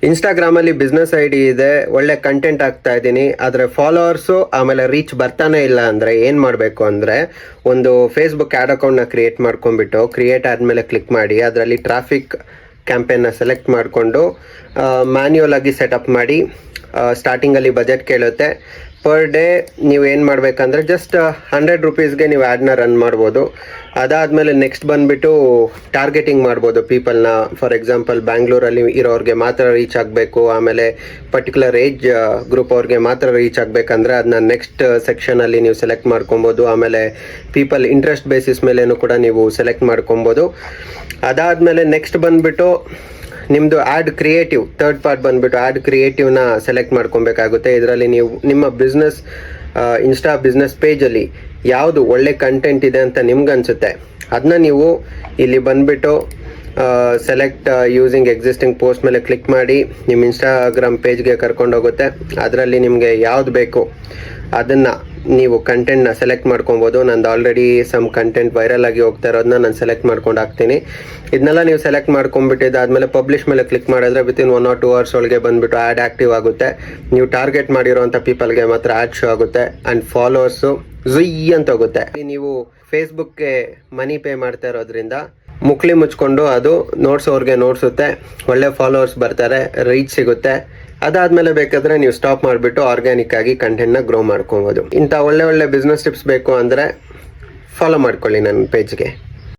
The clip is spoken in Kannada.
ಇನ್ಸ್ಟಾಗ್ರಾಮಲ್ಲಿ ಬಿಸ್ನೆಸ್ ಐಡಿ ಇದೆ, ಒಳ್ಳೆ ಕಂಟೆಂಟ್ ಆಗ್ತಾ ಇದ್ದೀನಿ, ಆದರೆ ಫಾಲೋವರ್ಸು ಆಮೇಲೆ ರೀಚ್ ಬರ್ತಾನೆ ಇಲ್ಲ ಅಂದರೆ ಏನು ಮಾಡಬೇಕು ಅಂದರೆ, ಒಂದು ಫೇಸ್ಬುಕ್ ಆ್ಯಡ್ ಅಕೌಂಟ್ನ ಕ್ರಿಯೇಟ್ ಮಾಡ್ಕೊಂಡ್ಬಿಟ್ಟು, ಕ್ರಿಯೇಟ್ ಆದಮೇಲೆ ಕ್ಲಿಕ್ ಮಾಡಿ ಅದರಲ್ಲಿ ಟ್ರಾಫಿಕ್ ಕ್ಯಾಂಪೇನ್ನ ಸೆಲೆಕ್ಟ್ ಮಾಡಿಕೊಂಡು ಮ್ಯಾನ್ಯುಯಲ್ ಆಗಿ ಸೆಟಪ್ ಮಾಡಿ. ಸ್ಟಾರ್ಟಿಂಗಲ್ಲಿ ಬಜೆಟ್ ಕೇಳುತ್ತೆ. ಪರ್ ಡೇ ನೀವು ಏನು ಮಾಡಬೇಕಂದ್ರೆ ಜಸ್ಟ್ 100 ರುಪೀಸ್ಗೆ ನೀವು ಆ್ಯಡ್ನ ರನ್ ಮಾಡ್ಬೋದು. ಅದಾದಮೇಲೆ ನೆಕ್ಸ್ಟ್ ಬಂದುಬಿಟ್ಟು ಟಾರ್ಗೆಟಿಂಗ್ ಮಾಡ್ಬೋದು ಪೀಪಲ್ನ. ಫಾರ್ ಎಕ್ಸಾಂಪಲ್ ಬ್ಯಾಂಗ್ಳೂರಲ್ಲಿ ಇರೋರಿಗೆ ಮಾತ್ರ ರೀಚ್ ಆಗಬೇಕು, ಆಮೇಲೆ ಪರ್ಟಿಕ್ಯುಲರ್ ಏಜ್ ಗ್ರೂಪ್ ಅವ್ರಿಗೆ ಮಾತ್ರ ರೀಚ್ ಆಗಬೇಕಂದ್ರೆ ಅದನ್ನ ನೆಕ್ಸ್ಟ್ ಸೆಕ್ಷನಲ್ಲಿ ನೀವು ಸೆಲೆಕ್ಟ್ ಮಾಡ್ಕೊಬೋದು. ಆಮೇಲೆ ಪೀಪಲ್ ಇಂಟ್ರೆಸ್ಟ್ ಬೇಸಿಸ್ ಮೇಲೇನು ಕೂಡ ನೀವು ಸೆಲೆಕ್ಟ್ ಮಾಡ್ಕೊಬೋದು. ಅದಾದಮೇಲೆ ನೆಕ್ಸ್ಟ್ ಬಂದುಬಿಟ್ಟು ನಿಮ್ಮದು ಆ್ಯಡ್ ಕ್ರಿಯೇಟಿವ್, ಥರ್ಡ್ ಪಾರ್ಟ್ ಬಂದುಬಿಟ್ಟು ಆ್ಯಡ್ ಕ್ರಿಯೇಟಿವ್ನ ಸೆಲೆಕ್ಟ್ ಮಾಡ್ಕೊಬೇಕಾಗುತ್ತೆ. ಇದರಲ್ಲಿ ನೀವು ನಿಮ್ಮ ಬಿಸ್ನೆಸ್ ಇನ್ಸ್ಟಾ ಬಿಸ್ನೆಸ್ ಪೇಜಲ್ಲಿ ಯಾವುದು ಒಳ್ಳೆ ಕಂಟೆಂಟ್ ಇದೆ ಅಂತ ನಿಮ್ಗೆ ಅನಿಸುತ್ತೆ ಅದನ್ನ ನೀವು ಇಲ್ಲಿ ಬಂದುಬಿಟ್ಟು ಸೆಲೆಕ್ಟ್ ಯೂಸಿಂಗ್ ಎಕ್ಸಿಸ್ಟಿಂಗ್ ಪೋಸ್ಟ್ ಮೇಲೆ ಕ್ಲಿಕ್ ಮಾಡಿ ನಿಮ್ಮ ಇನ್ಸ್ಟಾಗ್ರಾಮ್ ಪೇಜ್ಗೆ ಕರ್ಕೊಂಡೋಗುತ್ತೆ. ಅದರಲ್ಲಿ ನಿಮಗೆ ಯಾವುದು ಬೇಕು ಅದನ್ನು ನೀವು ಕಂಟೆಂಟ್ನ ಸೆಲೆಕ್ಟ್ ಮಾಡ್ಕೊಬೋದು. ನಂದು ಆಲ್ರೆಡಿ ಸಮ್ ಕಂಟೆಂಟ್ ವೈರಲ್ ಆಗಿ ಹೋಗ್ತಾ ಇರೋದನ್ನ ನಾನು ಸೆಲೆಕ್ಟ್ ಮಾಡ್ಕೊಂಡು ಹಾಕ್ತೀನಿ. ಇದನ್ನೆಲ್ಲ ನೀವು ಸೆಲೆಕ್ಟ್ ಮಾಡ್ಕೊಂಡ್ಬಿಟ್ಟಿದ್ದಾದಮೇಲೆ ಪಬ್ಲಿಷ್ ಮೇಲೆ ಕ್ಲಿಕ್ ಮಾಡಿದ್ರೆ ವಿತಿನ್ 1 or 2 hours ಒಳಗೆ ಬಂದುಬಿಟ್ಟು ಆ್ಯಡ್ ಆ್ಯಕ್ಟಿವ್ ಆಗುತ್ತೆ. ನೀವು ಟಾರ್ಗೆಟ್ ಮಾಡಿರೋಂಥ ಪೀಪಲ್ಗೆ ಮಾತ್ರ ಆ್ಯಡ್ ಶೋ ಆಗುತ್ತೆ ಆ್ಯಂಡ್ ಫಾಲೋವರ್ಸು ಝುಯ್ ಅಂತ ಹೋಗುತ್ತೆ. ನೀವು ಫೇಸ್ಬುಕ್ಗೆ ಮನಿ ಪೇ ಮಾಡ್ತಾ ಇರೋದ್ರಿಂದ ಮುಕ್ಳಿ ಮುಚ್ಕೊಂಡು ಅದು ನೋಡ್ಸೋರ್ಗೆ ನೋಡ್ಸುತ್ತೆ, ಒಳ್ಳೆ ಫಾಲೋವರ್ಸ್ ಬರ್ತಾರೆ, ರೀಚ್ ಸಿಗುತ್ತೆ. ಅದಾದಮೇಲೆ ಬೇಕಾದರೆ ನೀವು ಸ್ಟಾಪ್ ಮಾಡಿಬಿಟ್ಟು ಆರ್ಗ್ಯಾನಿಕ್ ಆಗಿ ಕಂಟೆಂಟ್ನ ಗ್ರೋ ಮಾಡ್ಕೊಬೋದು. ಇಂಥ ಒಳ್ಳೆ ಬಿಸ್ನೆಸ್ ಟಿಪ್ಸ್ ಬೇಕು ಅಂದರೆ ಫಾಲೋ ಮಾಡ್ಕೊಳ್ಳಿ ನನ್ನ ಪೇಜ್ಗೆ.